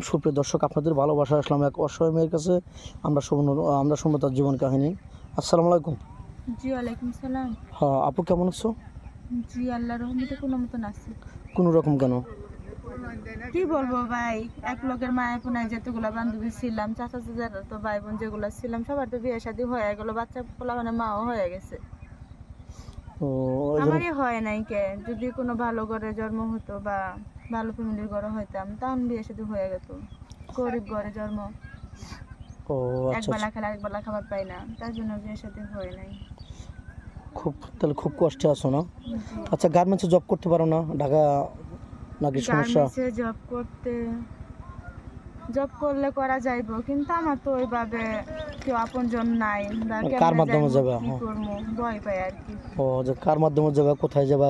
সুপ্রিয় দর্শক, আপনাদের ভালোবাসা আসলাম এক অসহায় মেয়ের কাছে। আমরা শুনবো তার জীবন কাহিনী। আসসালামু আলাইকুম। জি ওয়ালাইকুম সালাম। হ্যাঁ আপু, কেমন আছো? জি আল্লাহর রহমতে কোনো মতন আছি। কোনো রকম কেন? কি বলবো ভাই, এক লোকের মায়া পুনায় যতগুলা বান্ধবী ছিলাম, চাচা চাচারা তো ভাই বোন যেগুলো ছিলাম সবার তো বিয়ে শাদী হয়ে গেল, বাচ্চা পোলা মানে মাও হয়ে গেছে। ও এই জন্য আমারই হয় নাই কে, যদি কোনো ভালো ঘরে জন্ম হতো বা ভালো ফ্যামিলির ঘরে হইতাম তখন বিয়ে শাদী হয়ে যেত। গরিব ঘরে জন্ম, ও এক আচ্ছা বেলা আচ্ছা, খেলে এক বেলা খাবার পাই না, তার জন্য বিয়ে শাদী হয় নাই। তাহলে খুব কষ্টে আছো না? জি। আচ্ছা, গার্মেন্টসে জব করতে পারো না ঢাকা, নাকি সমস্যা? গার্মেন্টসে জব করলে করা যাইব, কিন্তু আমার তো ওইভাবে কেউ আপনজন নাই, বা কার কেমনে মাধ্যমে যাইব যাবে? কি হ্যাঁ, করবো ভয় পাই আর কি। ও যে কার মাধ্যমে যাবে, কোথায় যাবা,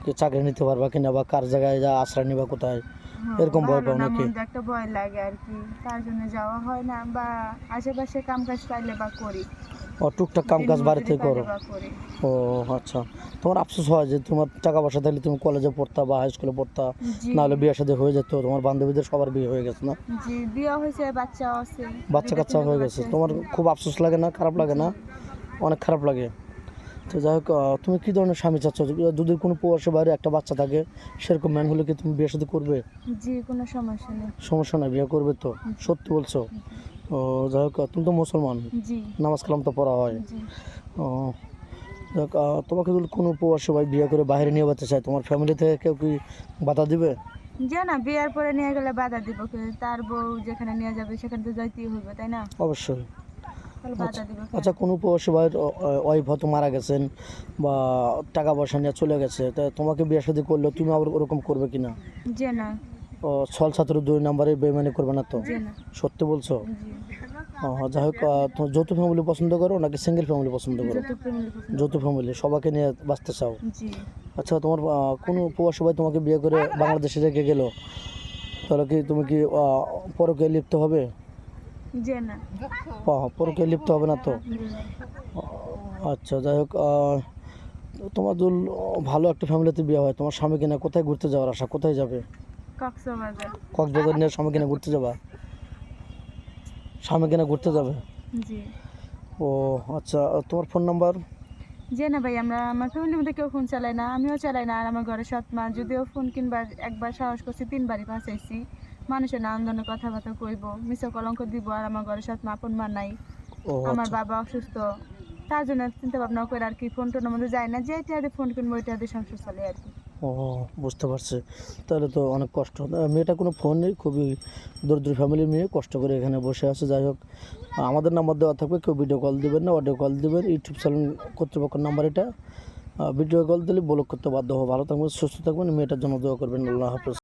কি চাকরি নিতে পারবা কিনা, বা কার জায়গায় যা আশ্রয় নিবা কোথায়, হ্যাঁ, এরকম ভয় ভালো পাও না নাকি? মন্দ একটা ভয় লাগে আর কি, তার জন্য যাওয়া হয় না, বা আশেপাশে কাম কাজ পাইলে বা করি, ও টুকটাক কাম দিন কাজ বাড়ি মজুরি থেকে পাইলে করো? বা করি। ও আচ্ছা, তোমার আফসোস হয় যে তোমার টাকা পয়সা থাকলে তুমি কলেজে পড়তা বা হাই স্কুলে পড়তা, জি। নাহলে বিয়ে শাদী হয়ে যেত। তোমার বান্ধবীদের সবার বিয়ে হয়ে গেছে না, জি বিয়ে হয়েছে, বাচ্চাও আছে, বাচ্চা দুইটা কাচ্চা তিনটা হয়ে গেছে, বাচ্চা তোমার আছে। খুব আফসোস লাগে না, খারাপ লাগে জি। না? অনেক খারাপ লাগে। তো যাই হোক, তুমি কী ধরনের স্বামী চাচ্ছ? যদি কোনো প্রবাসী বাইরে একটা বাচ্চা থাকে, সেরকম ম্যান হলে কি তুমি বিয়ে শাদী করবে? জি কোনো সমস্যা নেই। সমস্যা নাই, বিয়ে করবে তো? জি। সত্যি বলছো? ও যাই হোক, তুমি তো মুসলমান, জি। নামাজ কালাম তো পড়া হয়। জি। ও যাই হোক, তোমাকে যদি কোনো প্রবাসী ভাই বিয়ে করে বাইরে নিয়ে যেতে চায়, তোমার ফ্যামিলি থেকে কেউ কি বাধা দিবে? যে না, বিয়ার পরে নিয়ে গেলে বাধা দিব কে? তার বউ যেখানে নিয়ে যাবে সেখানে তো যাইতেই হবে, তাই না? অবশ্যই। তাহলে আচ্ছা বাধা দিব কেন? আচ্ছা, কোনো প্রবাসী ভাইয়ের ওয়াইফ হয়তো মারা গেছেন বা টাকা পয়সা নিয়ে চলে গেছে, তা তোমাকে বিয়ে শাদী করলে তুমি আবার ওরকম করবে কি না? যে না। ছল ছাত্র 2 নম্বরে বেইমানি করবে না তো? যে না। সত্যি বলছো? জি। যাই হোক, তুমি যৌথ ফ্যামিলি পছন্দ করো নাকি সিঙ্গেল ফ্যামিলি পছন্দ করো? যৌথ ফ্যামিলি পছন্দ যৌথ করি। ফ্যামিলি, সবাইকে নিয়ে বাঁচতে চাও? জি। আচ্ছা, তোমার কোনো প্রবাসী ভাই তোমাকে বিয়ে করে বাংলাদেশে রেখে গেল, তাহলে কি তুমি কি পরকে লিপ্ত হবে? যে না। পরকে লিপ্ত হবে না তো? জি। আচ্ছা, যাই হোক, তোমার যদি ভালো একটা ফ্যামিলিতে বিয়ে হয়, তোমার স্বামী কিনা কোথায় ঘুরতে যাওয়ার আশা, কোথায় যাবে? কক্সবাজার। কক্সবাজার নিয়ে স্বামী কিনা ঘুরতে যাবা? স্বামী কিনা ঘুরতে যাবে? জি। ও আচ্ছা, তোমার ফোন নাম্বার? যে না ভাই, আমার ফ্যামিলির মধ্যে কেউ ফোন চালায় না, আমিও চালাই না, আর আমার ঘরে সৎ মা, যদিও ফোন কিনবার একবার সাহস করছি, 3বারই ফাঁসাইছি। মানুষের নাম ধরে কথাবার্তা কইব, মিশা কলঙ্ক দিব, আর আমার ঘরে সৎ মা আপন মা নাই। ও আমার আচ্ছা, বাবা অসুস্থ, তার জন্য চিন্তা ভাবনা করে আর কি ফোন টোনের মধ্যে যায় না, যে এটা ফোন কিনবো এটা দিয়ে সংসার চলে আর কি। ও বুঝতে পারছি। তাহলে তো অনেক কষ্ট। মেয়েটা কোনো ফোন নেই, খুবই দরিদ্র ফ্যামিলির মেয়ে, কষ্ট করে এখানে বসে আছে। যাই হোক, আমাদের নাম্বার দেওয়া থাকবে, কেউ ভিডিও কল দিবেন না, অডিও কল দিবেন। ইউটিউব চ্যানেল কর্তৃপক্ষের নাম্বার এটা। ভিডিও কল দিলে ব্লক করতে বাধ্য হবো। ভালো থাকবেন, সুস্থ থাকবেন, মেয়েটার জন্য দোয়া করবেন। আল্লাহ হাফেজ।